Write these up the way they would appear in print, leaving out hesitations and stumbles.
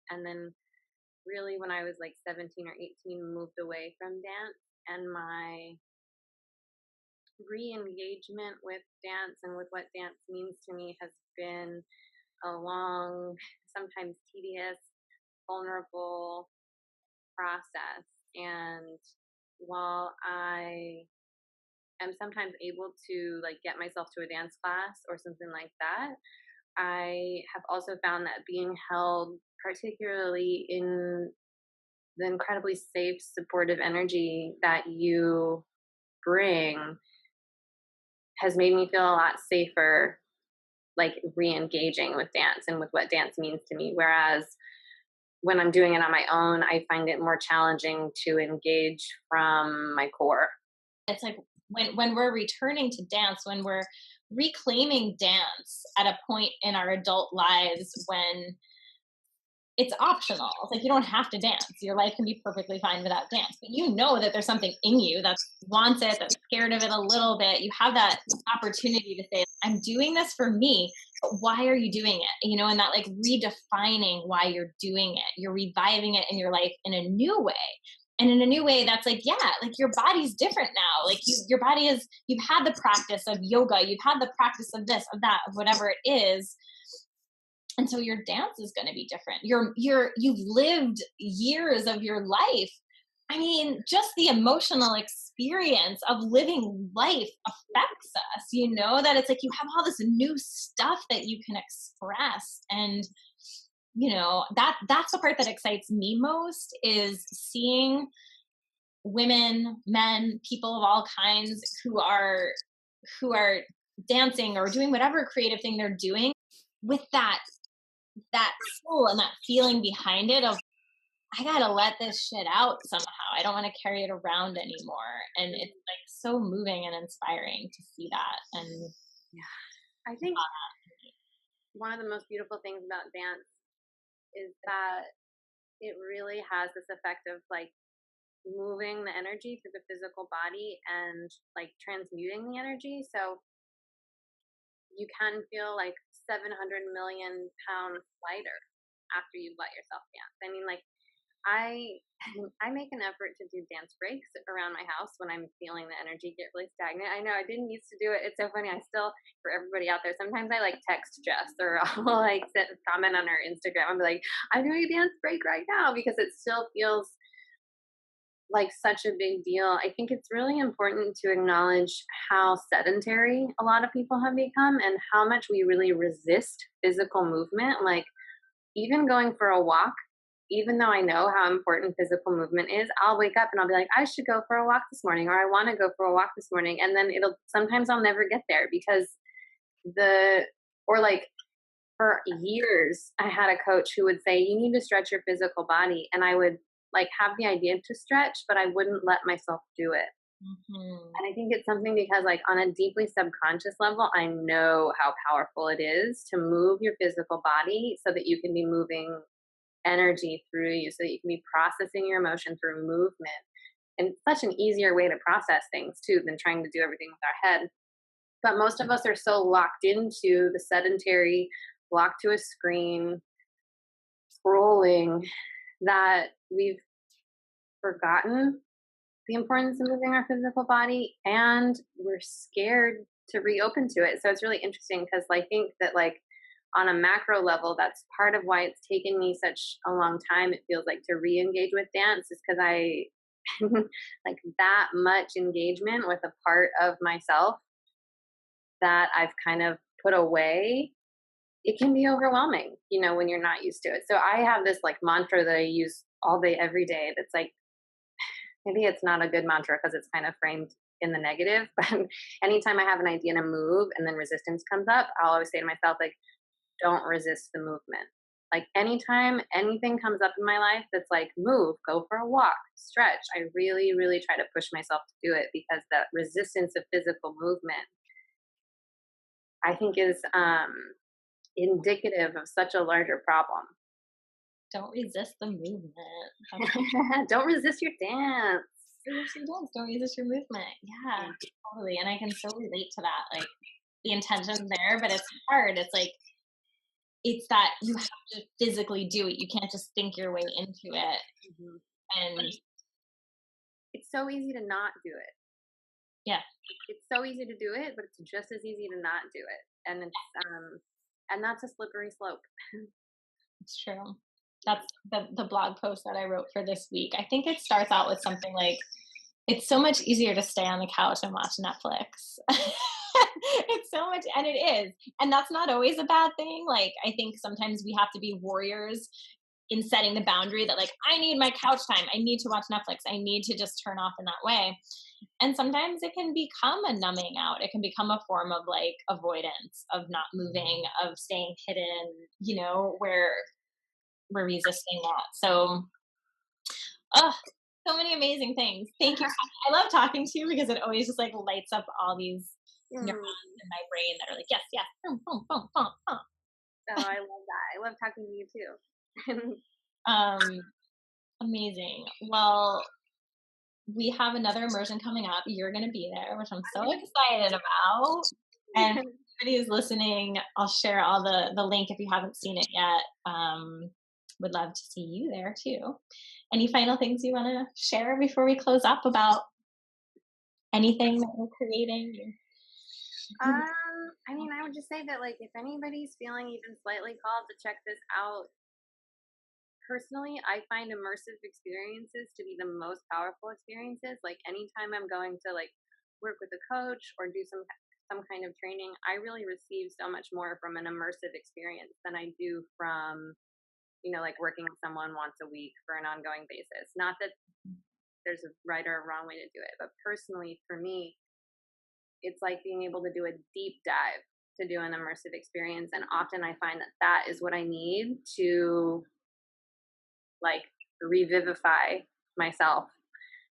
And then really when I was like 17 or 18, moved away from dance, and my re-engagement with dance and with what dance means to me has been a long, sometimes tedious, vulnerable process. And while I am sometimes able to like get myself to a dance class or something like that, I have also found that being held, particularly in the incredibly safe, supportive energy that you bring, has made me feel a lot safer, like re-engaging with dance and with what dance means to me. Whereas when I'm doing it on my own, I find it more challenging to engage from my core. It's like when we're returning to dance, when we're reclaiming dance at a point in our adult lives when it's optional. It's like you don't have to dance. Your life can be perfectly fine without dance. But you know that there's something in you that wants it, that's scared of it a little bit. You have that opportunity to say, I'm doing this for me, but why are you doing it? You know, and that like redefining why you're doing it. You're reviving it in your life in a new way. And in a new way that's like, yeah, like your body's different now. Like your body is, you've had the practice of yoga, you've had the practice of this, of that, of whatever it is, and so your dance is going to be different. You've lived years of your life. I mean, just the emotional experience of living life affects us, you know, that it's like you have all this new stuff that you can express. And you know, that's the part that excites me most, is seeing women, men, people of all kinds who are dancing or doing whatever creative thing they're doing with that soul and that feeling behind it of, I gotta let this shit out somehow. I don't want to carry it around anymore. And it's like so moving and inspiring to see that. And Yeah. I think one of the most beautiful things about dance is that it really has this effect of like moving the energy through the physical body and like transmuting the energy. So you can feel like 700 million pounds lighter after you let yourself dance. I mean, like, I I make an effort to do dance breaks around my house when I'm feeling the energy get really stagnant. I know I didn't used to do it. It's so funny. I still, for everybody out there, sometimes I like text Jess or I'll like comment on her Instagram and be like, I'm doing a dance break right now, because it still feels like such a big deal. I think it's really important to acknowledge how sedentary a lot of people have become and how much we really resist physical movement. Like, even going for a walk, even though I know how important physical movement is, I'll wake up and I'll be like, I should go for a walk this morning, or I want to go for a walk this morning. And then sometimes I'll never get there because or like for years, I had a coach who would say, you need to stretch your physical body. And I would like have the idea to stretch, but I wouldn't let myself do it. mhm, And I think it's something because, like, on a deeply subconscious level, I know how powerful it is to move your physical body so that you can be moving energy through you, so that you can be processing your emotion through movement. And it's such an easier way to process things, too, than trying to do everything with our head. But most of us are so locked into the sedentary, locked to a screen, scrolling, that we've forgotten the importance of moving our physical body, and we're scared to reopen to it. So it's really interesting because I think that, like, on a macro level, that's part of why it's taken me such a long time, it feels like, to re-engage with dance, is because I like that much engagement with a part of myself that I've kind of put away. It can be overwhelming, when you're not used to it. So I have this like mantra that I use all day every day that's like, maybe it's not a good mantra because it's kind of framed in the negative, but anytime I have an idea to move and then resistance comes up, I'll always say to myself, like, don't resist the movement. Like, anytime anything comes up in my life that's like, move, go for a walk, stretch, I really, really try to push myself to do it, because that resistance of physical movement, I think, is indicative of such a larger problem. don't resist the movement. Don't resist your dance. Resist your dance, don't resist your movement. Yeah, Yeah. totally. And I can so relate to that. Like the intention's there, but it's hard. It's like it's that you have to physically do it. You can't just think your way into it. Mhm. And It's so easy to not do it. yeah, It's so easy to do it, but it's just as easy to not do it. And that's a slippery slope. it's true. That's the blog post that I wrote for this week. I think it starts out with something like, it's so much easier to stay on the couch and watch Netflix. It's so much, and it is. And that's not always a bad thing. Like, I think sometimes we have to be warriors in setting the boundary that, like, I need my couch time. I need to watch Netflix. I need to just turn off in that way. And sometimes it can become a numbing out. It can become a form of like avoidance, of not moving, of staying hidden, where we're resisting that. So, oh, so many amazing things. Thank you. I love talking to you because it always just like lights up all these Mm. neurons in my brain that are like, yes, yes, boom, boom, boom, boom, boom. Oh, I love that. I love talking to you too. Um, amazing. Well, we have another immersion coming up. You're going to be there, which I'm so excited about. And if anybody is listening, I'll share all the link if you haven't seen it yet. Would love to see you there too. Any final things you want to share before we close up about anything that we're creating? I mean, I would just say that, like, if anybody's feeling even slightly called to check this out, personally, I find immersive experiences to be the most powerful experiences. Like, anytime I'm going to like work with a coach or do some kind of training, I really receive so much more from an immersive experience than I do from, like working with someone once a week for an ongoing basis. Not that there's a right or a wrong way to do it, but personally for me, it's like being able to do a deep dive to do an immersive experience. And often I find that that is what I need to like revivify myself.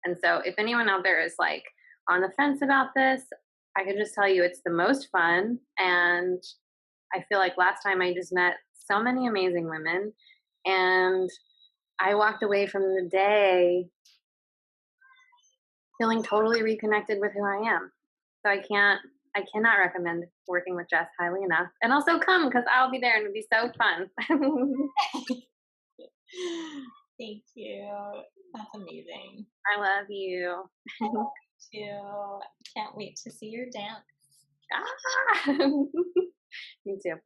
And so if anyone out there is like on the fence about this, I can just tell you it's the most fun. And I feel like last time I just met so many amazing women, and I walked away from the day feeling totally reconnected with who I am. So I cannot recommend working with Jess highly enough. And also come because I'll be there and it'll be so fun. Thank you. That's amazing. I love you. I love you too. Can't wait to see your dance. Ah! Me too.